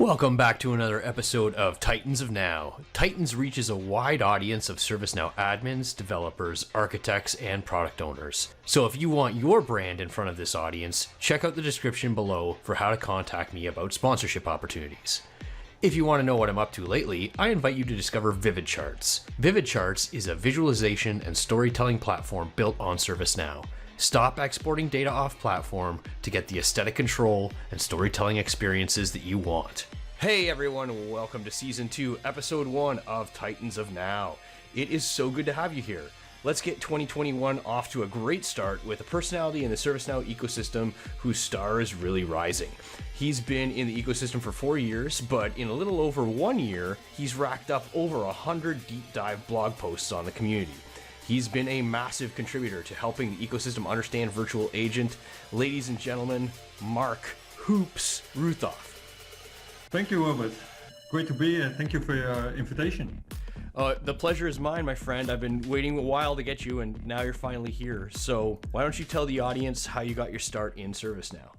Welcome back to another episode of Titans of Now. Titans reaches a wide audience of ServiceNow admins, developers, architects, and product owners. So if you want your brand in front of this audience, check out the description below for how to contact me about sponsorship opportunities. If you want to know what I'm up to lately, I invite you to discover Vivid Charts. Vivid Charts is a visualization and storytelling platform built on ServiceNow. Stop exporting data off platform to get the aesthetic control and storytelling experiences that you want. Hey everyone, welcome to Season 2, Episode 1 of Titans of Now. It is so good to have you here. Let's get 2021 off to a great start with a personality in the ServiceNow ecosystem whose star is really rising. He's been in the ecosystem for 4 years, but in a little over 1 year, he's racked up over 100 deep dive blog posts on the community. He's been a massive contributor to helping the ecosystem understand Virtual Agent. Ladies and gentlemen, Mark Hoops Roethof. Thank you, Robert. Great to be here. Thank you for your invitation. The pleasure is mine, my friend. I've been waiting a while to get you, and now you're finally here. So why don't you tell the audience how you got your start in ServiceNow?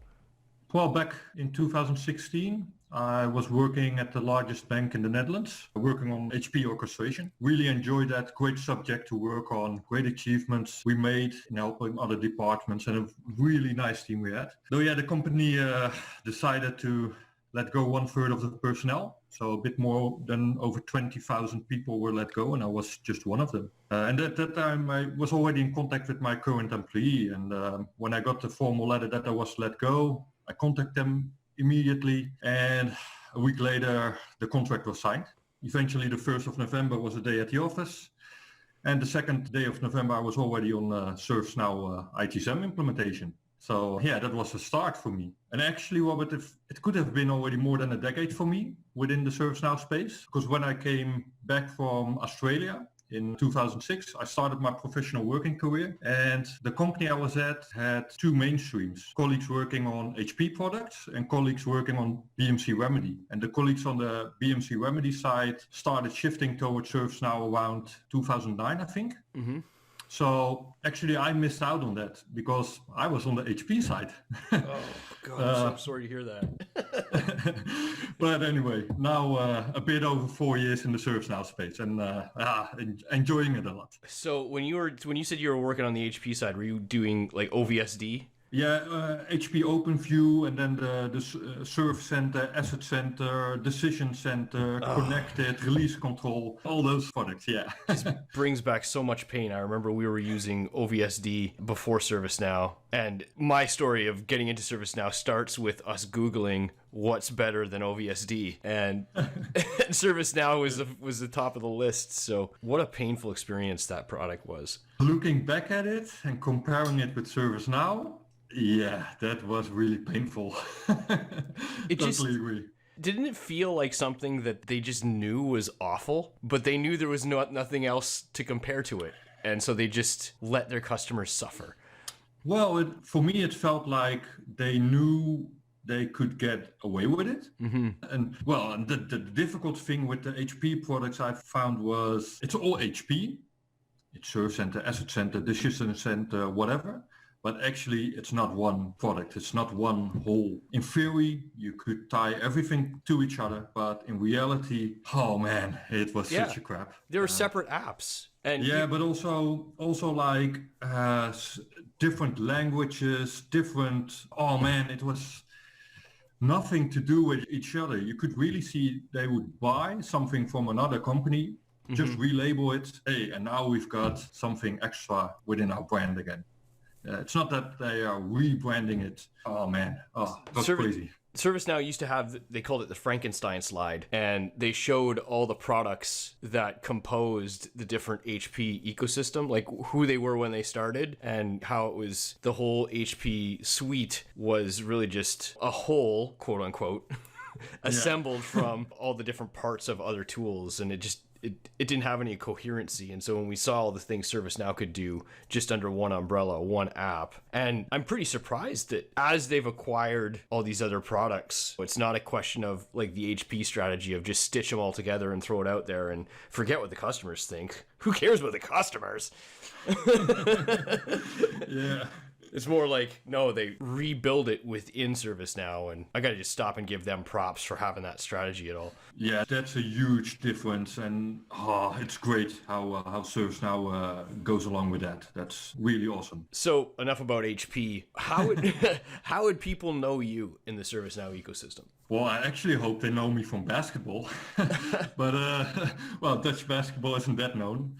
Well, back in 2016, I was working at the largest bank in the Netherlands, working on HP orchestration. Really enjoyed that, great subject to work on, great achievements we made in helping other departments, and a really nice team we had. Though, yeah, the company decided to let go 1/3 of the personnel. So a bit more than over 20,000 people were let go, and I was just one of them. And at that time, I was already in contact with my current employee. And when I got the formal letter that I was let go, I contacted them immediately. And a week later, the contract was signed. Eventually, the 1st of November was a day at the office. And the 2nd day of November, I was already on ServiceNow ITSM implementation. So yeah, that was a start for me. And actually, Robert, it could have been already more than a decade for me within the ServiceNow space. Because when I came back from Australia in 2006, I started my professional working career. And the company I was at had two main streams, colleagues working on HP products and colleagues working on BMC Remedy. And the colleagues on the BMC Remedy side started shifting towards ServiceNow around 2009, I think. Mm-hmm. So actually I missed out on that because I was on the HP side. Oh God, I'm sorry to hear that. But anyway, now a bit over 4 years in the ServiceNow space and enjoying it a lot. So when you said you were working on the HP side, were you doing like OVSD? Yeah, HP OpenView, and then the Serve Center, Asset Center, Decision Center, Connected, Release Control, all those products, yeah. Just brings back so much pain. I remember we were using OVSD before ServiceNow, and my story of getting into ServiceNow starts with us Googling what's better than OVSD, and ServiceNow was the top of the list. So what a painful experience that product was. Looking back at it and comparing it with ServiceNow, yeah, that was really painful. Totally agree. Didn't it feel like something that they just knew was awful, but they knew there was nothing else to compare to it, and so they just let their customers suffer? Well, for me, it felt like they knew they could get away with it. Mm-hmm. And well, the difficult thing with the HP products I found was it's all HP. It's Serve Center, Asset Center, Decision Center, whatever. But actually, it's not one product. It's not one whole. In theory, you could tie everything to each other, but in reality, oh man, it was such a crap. There were separate apps. And yeah, but also like different languages, different. Oh man, it was nothing to do with each other. You could really see they would buy something from another company, just relabel it. Hey, and now we've got something extra within our brand again. It's not that they are rebranding it. Oh man, that's crazy. ServiceNow used to have, they called it the Frankenstein slide, and they showed all the products that composed the different HP ecosystem, like who they were when they started and how it was, the whole HP suite was really just a whole, quote unquote, assembled from all the different parts of other tools, and it didn't have any coherency. And so when we saw all the things ServiceNow could do just under one umbrella, one app, and I'm pretty surprised that as they've acquired all these other products, it's not a question of like the HP strategy of just stitch them all together and throw it out there and forget what the customers think. Who cares about the customers? Yeah. It's more like, no, they rebuild it within ServiceNow, and I gotta just stop and give them props for having that strategy at all. Yeah, that's a huge difference, and it's great how ServiceNow goes along with that. That's really awesome. So enough about HP. How would how would people know you in the ServiceNow ecosystem? Well, I actually hope they know me from basketball, but well, Dutch basketball isn't that known.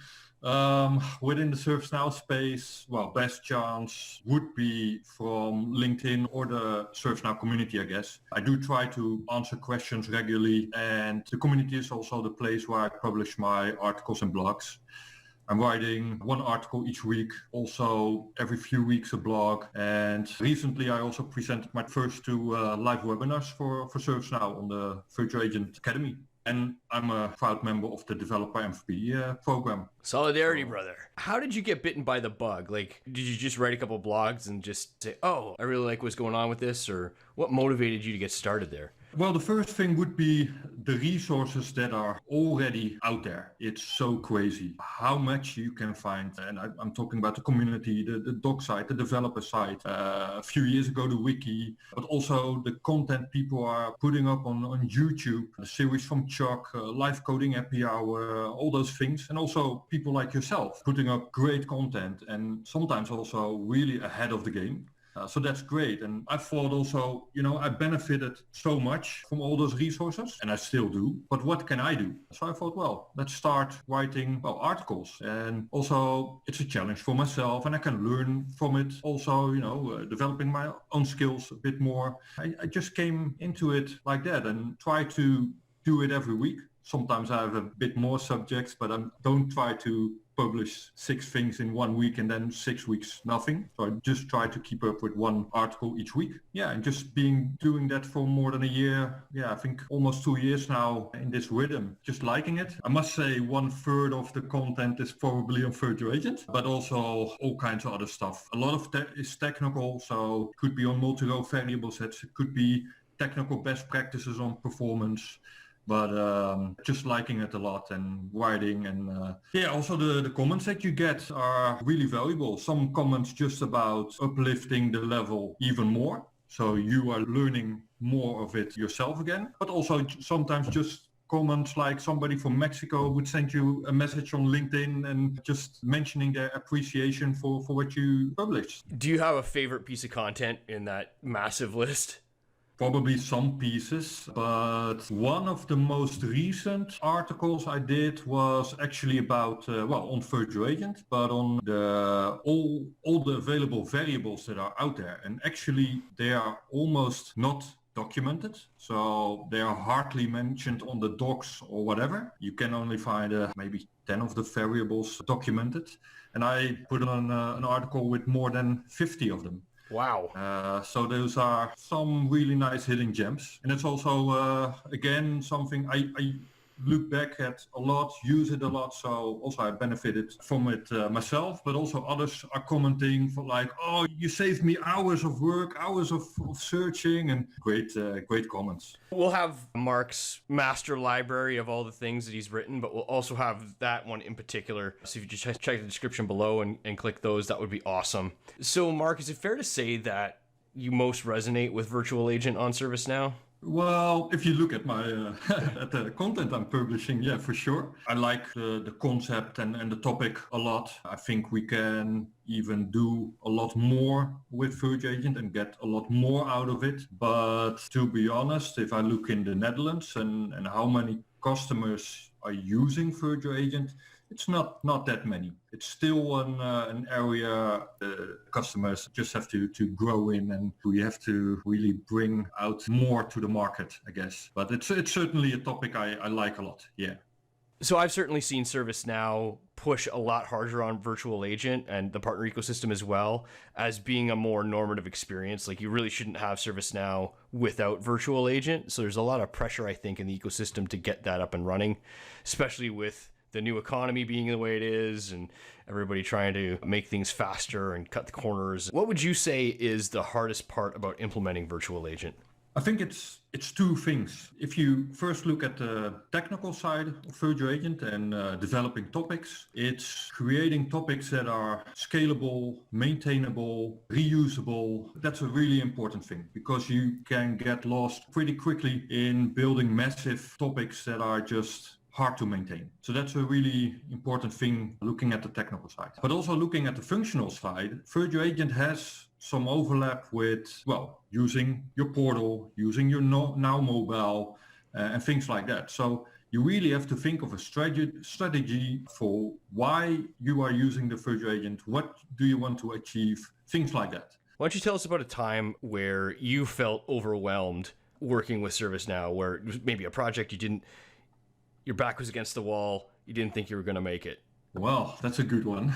Within the ServiceNow space, well, best chance would be from LinkedIn or the ServiceNow community, I guess. I do try to answer questions regularly, and the community is also the place where I publish my articles and blogs. I'm writing one article each week, also every few weeks a blog. And recently I also presented my first two live webinars for ServiceNow on the Virtual Agent Academy. And I'm a proud member of the Developer MVP program. Solidarity, brother. How did you get bitten by the bug? Like, did you just write a couple blogs and just say, oh, I really like what's going on with this? Or what motivated you to get started there? Well, the first thing would be the resources that are already out there. It's so crazy how much you can find. And I'm talking about the community, the doc site, the developer site. A few years ago, the wiki, but also the content people are putting up on YouTube, a series from Chuck, live coding happy hour, all those things. And also people like yourself putting up great content and sometimes also really ahead of the game. So that's great. And I thought also, I benefited so much from all those resources, and I still do. But what can I do? So I thought, well, let's start writing articles. And also it's a challenge for myself, and I can learn from it. Also, developing my own skills a bit more. I just came into it like that and try to do it every week. Sometimes I have a bit more subjects, but I don't try to publish 6 things in 1 week and then 6 weeks nothing. So I just try to keep up with one article each week. Yeah, and just doing that for more than a year. Yeah, I think almost 2 years now in this rhythm, just liking it. I must say 1/3 of the content is probably on Virtual Agent, but also all kinds of other stuff. A lot of that is technical, so it could be on multi-row variable sets. It could be technical best practices on performance. But just liking it a lot and writing and also the comments that you get are really valuable. Some comments just about uplifting the level even more. So you are learning more of it yourself again. But also sometimes just comments like somebody from Mexico would send you a message on LinkedIn and just mentioning their appreciation for what you published. Do you have a favorite piece of content in that massive list? Probably some pieces, but one of the most recent articles I did was actually about, on Virtual Agent, but on all the available variables that are out there. And actually they are almost not documented, so they are hardly mentioned on the docs or whatever. You can only find maybe 10 of the variables documented. And I put on an article with more than 50 of them. Wow. So those are some really nice hidden gems. And it's also, again, something I look back at a lot, use it a lot. So also I benefited from it myself, but also others are commenting for like, oh, you saved me hours of work, hours of searching, and great comments. We'll have Mark's master library of all the things that he's written, but we'll also have that one in particular. So if you just check the description below and click those, that would be awesome. So Mark, is it fair to say that you most resonate with Virtual Agent on ServiceNow? Well, if you look at my at the content I'm publishing, yeah, for sure. I like the concept and the topic a lot. I think we can even do a lot more with Virtual Agent and get a lot more out of it. But to be honest, if I look in the Netherlands and how many customers are using Virtual Agent, it's not that many. It's still an area customers just have to grow in, and we have to really bring out more to the market, I guess. But it's certainly a topic I like a lot, yeah. So I've certainly seen ServiceNow push a lot harder on Virtual Agent and the partner ecosystem as well as being a more normative experience. Like you really shouldn't have ServiceNow without Virtual Agent. So there's a lot of pressure, I think, in the ecosystem to get that up and running, especially with the new economy being the way it is and everybody trying to make things faster and cut the corners. What would you say is the hardest part about implementing Virtual Agent? I think it's two things. If you first look at the technical side of Virtual Agent and developing topics, it's creating topics that are scalable, maintainable, reusable. That's a really important thing because you can get lost pretty quickly in building massive topics that are just hard to maintain. So that's a really important thing looking at the technical side. But also looking at the functional side, Virtual Agent has some overlap with, well, using your portal, using your Now mobile, and things like that. So you really have to think of a strategy for why you are using the Virtual Agent, what do you want to achieve, things like that. Why don't you tell us about a time where you felt overwhelmed working with ServiceNow, where it was maybe a project your back was against the wall, you didn't think you were going to make it? Well, that's a good one.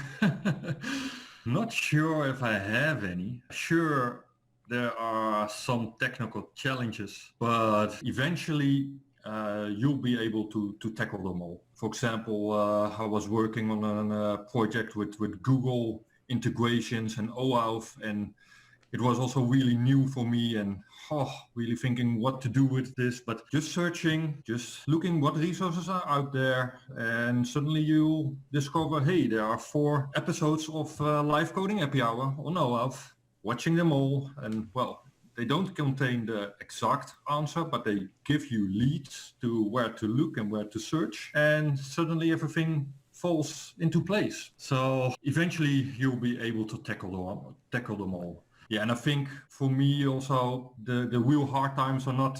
Not sure if I have any. Sure, there are some technical challenges, but eventually you'll be able to tackle them all. For example, I was working on a project with Google integrations and OAuth, and it was also really new for me and really thinking what to do with this, but just searching, just looking what resources are out there, and suddenly you'll discover, hey, there are 4 episodes of Live Coding Happy Hour on OAuth, watching them all, and well, they don't contain the exact answer, but they give you leads to where to look and where to search, and suddenly everything falls into place. So eventually you'll be able to tackle them all. Yeah, and I think for me also the real hard times are not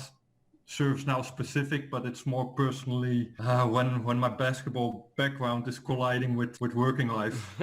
ServiceNow specific, but it's more personally when my basketball background is colliding with working life.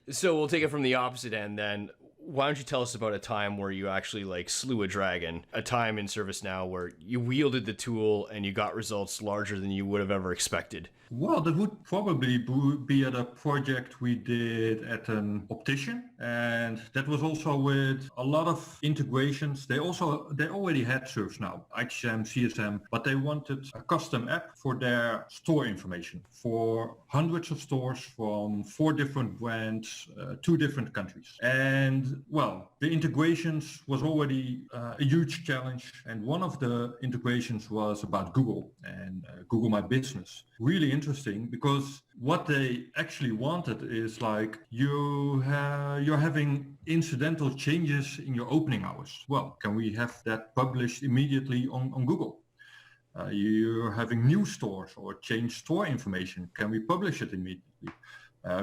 So we'll take it from the opposite end then. Why don't you tell us about a time where you actually slew a dragon, a time in ServiceNow where you wielded the tool and you got results larger than you would have ever expected? Well, that would probably be at a project we did at an optician, and that was also with a lot of integrations. They already had ServiceNow, HCM, CSM, but they wanted a custom app for their store information for hundreds of stores from 4 different brands, 2 different countries. And well, the integrations was already a huge challenge, and one of the integrations was about Google and Google My Business. Really interesting because what they actually wanted is you're having incidental changes in your opening hours. Well, can we have that published immediately on Google? You're having new stores or change store information. Can we publish it immediately?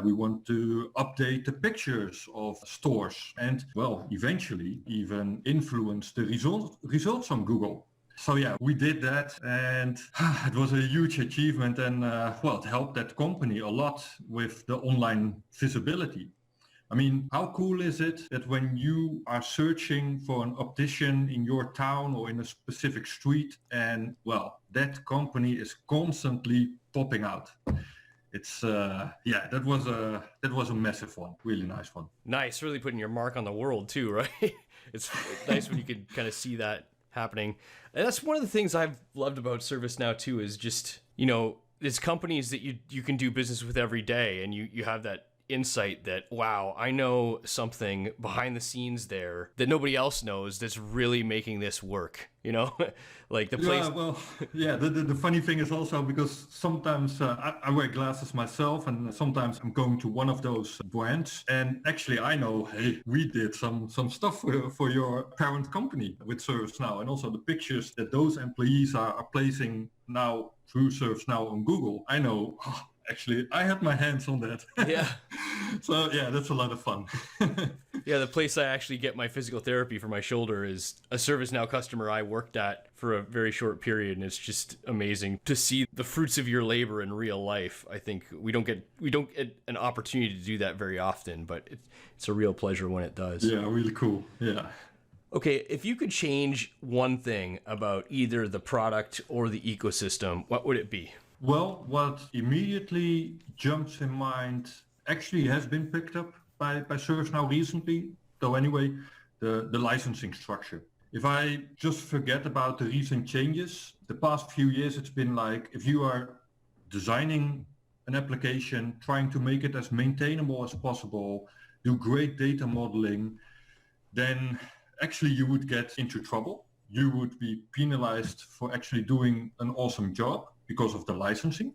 We want to update the pictures of stores and, well, eventually even influence the results on Google. So yeah, we did that, and it was a huge achievement, and it helped that company a lot with the online visibility. I mean, how cool is it that when you are searching for an optician in your town or in a specific street, and well, that company is constantly popping out. It's that was a massive one, really nice one. Nice, really putting your mark on the world too, right? It's nice when you can kind of see that happening. And that's one of the things I've loved about ServiceNow too, is just, it's companies that you can do business with every day, and you have that insight that, wow, I know something behind the scenes there that nobody else knows that's really making this work, like the place. The funny thing is also because sometimes I wear glasses myself, and sometimes I'm going to one of those brands, and actually I know, hey, we did some stuff for your parent company with ServiceNow, and also the pictures that those employees are placing now through ServiceNow on Google. I know, actually, I had my hands on that. Yeah. So yeah, that's a lot of fun. Yeah, the place I actually get my physical therapy for my shoulder is a ServiceNow customer I worked at for a very short period, and it's just amazing to see the fruits of your labor in real life. I think we don't get an opportunity to do that very often, but it's a real pleasure when it does. Yeah, really cool. Yeah. Okay, if you could change one thing about either the product or the ecosystem, what would it be? Well, what immediately jumps in mind actually has been picked up by ServiceNow recently, though anyway, the licensing structure. If I just forget about the recent changes, the past few years it's been like, if you are designing an application, trying to make it as maintainable as possible, do great data modeling, then actually you would get into trouble. you would be penalized for actually doing an awesome job because of the licensing.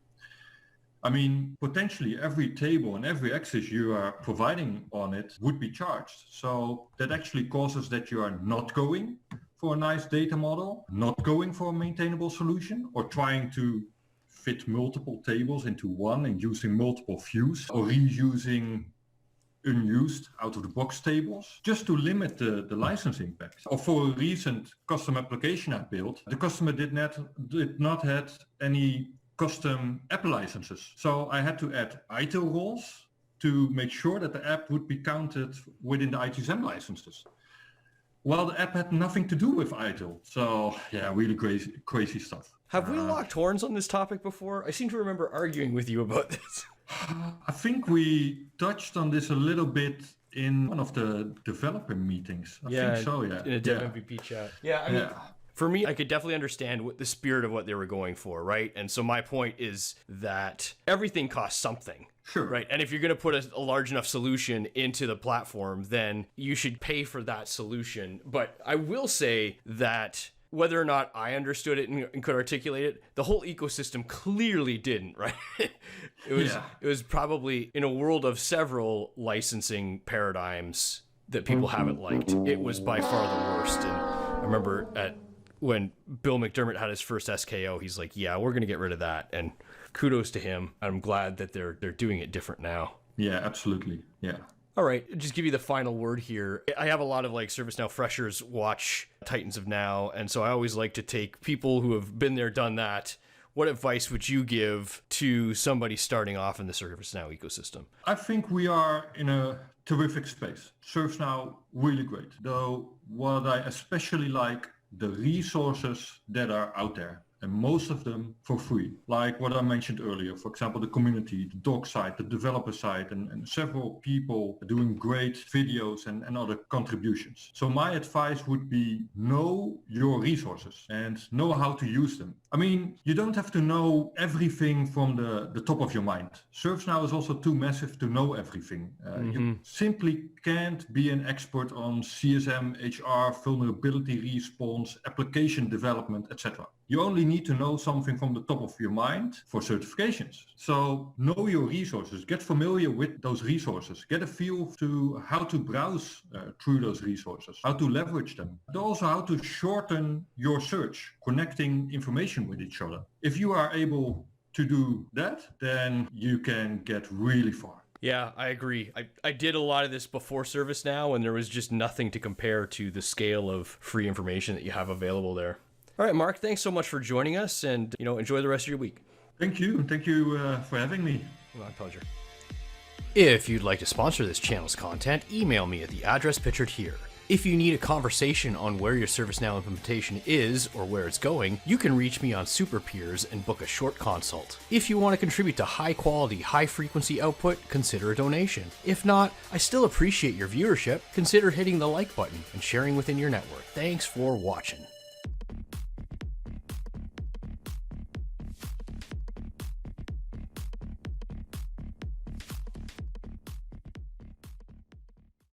I mean, potentially every table and every access you are providing on it would be charged. So that actually causes that you are not going for a nice data model, not going for a maintainable solution, or trying to fit multiple tables into one and using multiple views, or reusing unused out-of-the-box tables, just to limit the license impact. Or for a recent custom application I built, the customer did not have any custom app licenses. So I had to add ITIL roles to make sure that the app would be counted within the ITSM licenses. Well, the app had nothing to do with ITIL. So yeah, really crazy stuff. Have we locked horns on this topic before? I seem to remember arguing with you about this. I think we touched on this a little bit in one of the developer meetings. I think so, yeah. In a dev MVP chat. Yeah, I mean, for me, I could definitely understand what the spirit of what they were going for, right? And so my point is that everything costs something. Sure. Right. And if you're going to put a large enough solution into the platform, then you should pay for that solution. But I will say that whether or not I understood it and could articulate it, the whole ecosystem clearly didn't, right? It was probably, in a world of several licensing paradigms that people haven't liked, it was by far the worst. And I remember when Bill McDermott had his first SKO, he's like, yeah, we're going to get rid of that. And kudos to him. I'm glad that they're doing it different now. Yeah, absolutely. Yeah. All right, just give you the final word here. I have a lot of ServiceNow freshers watch Titans of Now, and so I always like to take people who have been there, done that. What advice would you give to somebody starting off in the ServiceNow ecosystem? I think we are in a terrific space. ServiceNow, really great. Though what I especially like, the resources that are out there. And most of them for free. Like what I mentioned earlier, for example, the community, the doc side, the developer side, and several people doing great videos and other contributions. So my advice would be know your resources and know how to use them. I mean, you don't have to know everything from the top of your mind. ServiceNow is also too massive to know everything. You simply can't be an expert on CSM, HR, vulnerability response, application development, etc. You only need to know something from the top of your mind for certifications. So know your resources, get familiar with those resources, get a feel to how to browse through those resources, how to leverage them, and also how to shorten your search, connecting information with each other. If you are able to do that, then you can get really far. Yeah, I agree. I did a lot of this before ServiceNow, and there was just nothing to compare to the scale of free information that you have available there. All right, Mark, thanks so much for joining us, and enjoy the rest of your week. Thank you. Thank you for having me. My pleasure. If you'd like to sponsor this channel's content, email me at the address pictured here. If you need a conversation on where your ServiceNow implementation is or where it's going, you can reach me on Super Peers and book a short consult. If you want to contribute to high quality, high frequency output, consider a donation. If not, I still appreciate your viewership. Consider hitting the like button and sharing within your network. Thanks for watching.